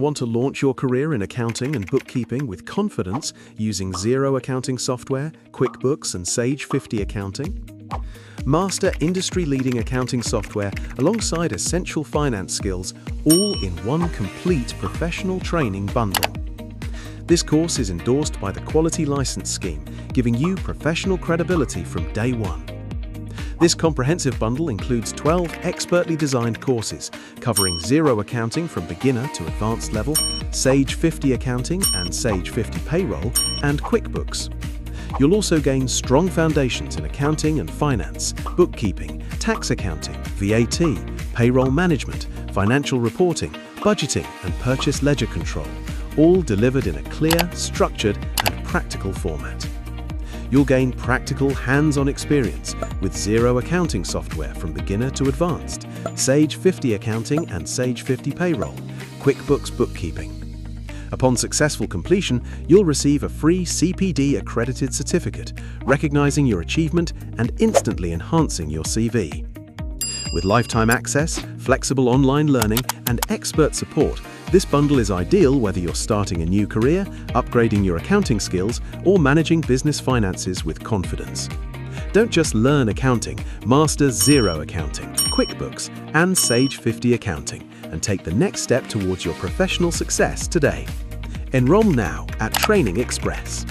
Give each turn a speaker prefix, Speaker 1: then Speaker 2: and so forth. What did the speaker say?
Speaker 1: Want to launch your career in accounting and bookkeeping with confidence using Xero accounting software, Quickbooks, and Sage 50 Accounting? Master industry-leading accounting software alongside essential finance skills, all in one complete professional training bundle. This course is endorsed by the Quality License Scheme, giving you professional credibility from day one. This comprehensive bundle includes 12 expertly designed courses covering Xero accounting from beginner to advanced level, Sage 50 Accounting and Sage 50 Payroll, and Quickbooks. You'll also gain strong foundations in accounting and finance, bookkeeping, tax accounting, VAT, payroll management, financial reporting, budgeting, and purchase ledger control, all delivered in a clear, structured, and practical format. You'll gain practical, hands-on experience with Xero accounting software from beginner to advanced, Sage 50 Accounting and Sage 50 Payroll, Quickbooks Bookkeeping. Upon successful completion, you'll receive a free CPD accredited certificate, recognizing your achievement and instantly enhancing your CV. With lifetime access, flexible online learning, and expert support, this bundle is ideal whether you're starting a new career, upgrading your accounting skills, or managing business finances with confidence. Don't just learn accounting, master Xero accounting, Quickbooks, and Sage 50 Accounting, and take the next step towards your professional success today. Enroll now at Training Express.